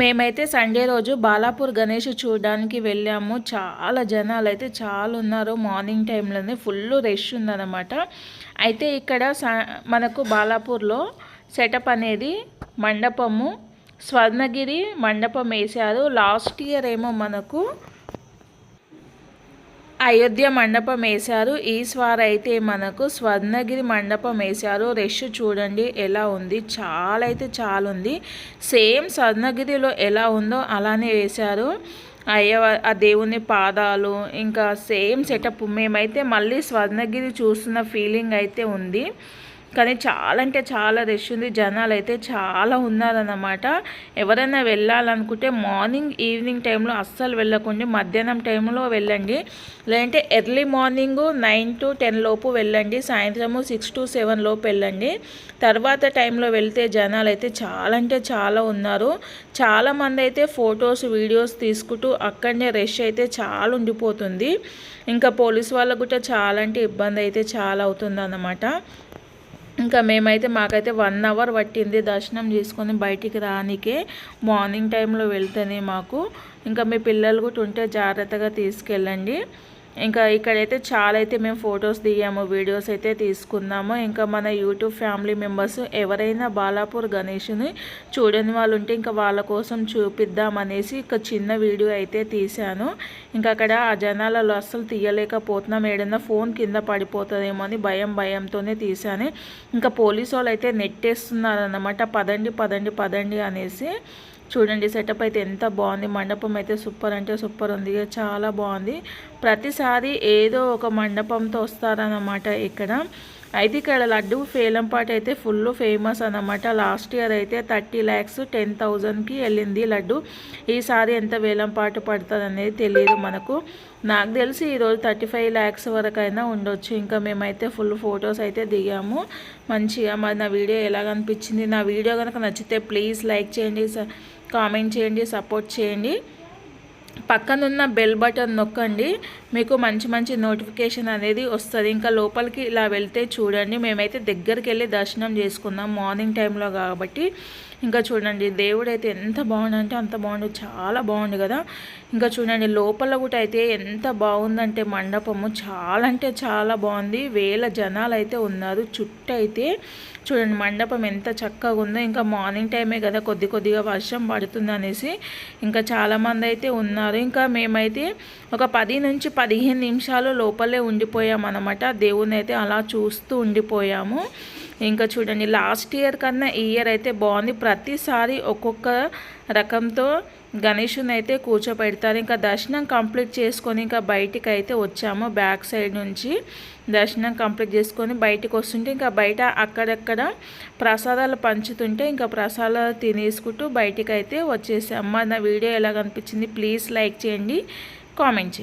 మేమైతే సండే రోజు బాలాపూర్ గణేష్ చూడడానికి వెళ్ళాము. చాలా జనాలు అయితే చాలా ఉన్నారు. మార్నింగ్ టైంలోనే ఫుల్ రష్ ఉందన్నమాట. అయితే ఇక్కడ మనకు బాలాపూర్లో సెటప్ అనేది మండపము స్వర్ణగిరి మండపం వేశారు. లాస్ట్ ఇయర్ ఏమో మనకు అయోధ్య మండపం వేశారు. ఈసారి అయితే మనకు స్వర్ణగిరి మండపం వేశారు. రష్ చూడండి ఎలా ఉంది, చాలా అయితే చాలా ఉంది. సేమ్ స్వర్ణగిరిలో ఎలా ఉందో అలానే వేశారు. ఆ దేవుని పాదాలు ఇంకా సేమ్ సెటప్. మేమైతే మళ్ళీ స్వర్ణగిరి చూస్తున్న ఫీలింగ్ అయితే ఉంది. కానీ చాలా అంటే చాలా రష్ ఉంది. జనాలు అయితే చాలా ఉన్నారన్నమాట. ఎవరైనా వెళ్ళాలనుకుంటే మార్నింగ్ ఈవినింగ్ టైంలో అస్సలు వెళ్ళకండి. మధ్యాహ్నం టైంలో వెళ్ళండి, లేదంటే ఎర్లీ మార్నింగ్ 9 to 10 లోపు వెళ్ళండి. సాయంత్రము 6 to 7 లోపు వెళ్ళండి. తర్వాత టైంలో వెళ్తే జనాలు అయితే చాలా అంటే చాలా ఉన్నారు. చాలామంది అయితే ఫొటోస్ వీడియోస్ తీసుకుంటూ అక్కడనే రష్ అయితే చాలా ఉండిపోతుంది. ఇంకా పోలీస్ వాళ్ళకు కూడా చాలా అంటే ఇబ్బంది అయితే చాలా అవుతుంది అన్నమాట. ఇంకా మాకైతే 1 hour పట్టింది దర్శనం చేసుకొని బయటికి రానికే. మార్నింగ్ టైంలో వెళ్తేనే మాకు. ఇంకా మీ పిల్లలు కూడా ఉంటే జాగ్రత్తగా తీసుకెళ్ళండి. ఇంకా ఇక్కడైతే చాలా అయితే మేము ఫొటోస్ దిగాము, వీడియోస్ అయితే తీసుకున్నాము. ఇంకా మన యూట్యూబ్ ఫ్యామిలీ మెంబర్స్ ఎవరైనా బాలాపూర్ గణేష్ని చూడని వాళ్ళు ఉంటే ఇంకా వాళ్ళ కోసం చూపిద్దామనేసి ఒక చిన్న వీడియో అయితే తీశాను. ఇంకా అక్కడ ఆ జనాలలో అస్సలు తీయలేకపోతున్నాం, ఏదైనా ఫోన్ కింద పడిపోతుందేమో అని భయంతోనే తీశాను. ఇంకా పోలీసు వాళ్ళు అయితే నెట్టేస్తున్నారన్నమాట, పదండి పదండి పదండి అనేసి. చూడండి సెటప్ అయితే ఎంత బాగుంది. మండపం అయితే సూపర్ అంటే సూపర్ ఉంది, చాలా బాగుంది. ప్రతిసారి ఏదో ఒక మండపంతో వస్తారన్నమాట ఇక్కడ. అయితే ఇక్కడ లడ్డు వేలంపాట అయితే ఫుల్ ఫేమస్ అన్నమాట. లాస్ట్ ఇయర్ అయితే 30 lakhs 10,000కి వెళ్ళింది లడ్డు. ఈసారి ఎంత వేలంపాట పడుతుంది అనేది తెలియదు మనకు. నాకు తెలిసి ఈరోజు 35 lakhs వరకు అయినా ఉండొచ్చు. ఇంకా మేమైతే ఫుల్ ఫొటోస్ అయితే దిగాము మంచిగా. మరి నా వీడియో ఎలాగ అనిపించింది? నా వీడియో కనుక నచ్చితే ప్లీజ్ లైక్ చేయండి, కామెంట్ చేయండి, సపోర్ట్ చేయండి. పక్కనున్న బెల్ బటన్ నొక్కండి, మీకు మంచి మంచి నోటిఫికేషన్ అనేది వస్తుంది. ఇంకా లోపలికి ఇలా వెళ్తే చూడండి, మేమైతే దగ్గరికి వెళ్ళి దర్శనం చేసుకున్నాం మార్నింగ్ టైంలో కాబట్టి. ఇంకా చూడండి దేవుడు అయితే ఎంత బాగుందంటే అంత బాగుండు, చాలా బాగుంది కదా. ఇంకా చూడండి లోపల కూడా అయితే ఎంత బాగుందంటే మండపము చాలా అంటే చాలా బాగుంది. వేల జనాలు అయితే ఉన్నారు చుట్టూ అయితే. చూడండి మండపం ఎంత చక్కగా ఉందో. ఇంకా మార్నింగ్ టైమే కదా, కొద్దిగా వర్షం పడుతుంది అనేసి ఇంకా చాలామంది అయితే ఉన్నారు. ఇంకా మేమైతే ఒక 10 నుంచి 15 నిమిషాలు లోపలే ఉండిపోయామన్నమాట. దేవుని అయితే అలా చూస్తూ ఉండిపోయాము. ఇంకా చూడండి లాస్ట్ ఇయర్ కన్నా ఈ ఇయర్ అయితే బాగుంది. ప్రతిసారి ఒక్కొక్క రకంతో గణేషుని అయితే కూర్చోపెడతారు. ఇంకా దర్శనం కంప్లీట్ చేసుకొని ఇంకా బయటికి అయితే వచ్చాము. బ్యాక్ సైడ్ నుంచి దర్శనం కంప్లీట్ చేసుకొని బయటికి వస్తుంటే ఇంకా బయట అక్కడక్కడ ప్రసాదాలు పంచుతుంటే ఇంకా ప్రసాదాలు తినేసుకుంటూ బయటికి అయితే వచ్చేసాము. నా వీడియో ఎలా కనిపించింది ప్లీజ్ లైక్ చేయండి, కామెంట్ చేయండి.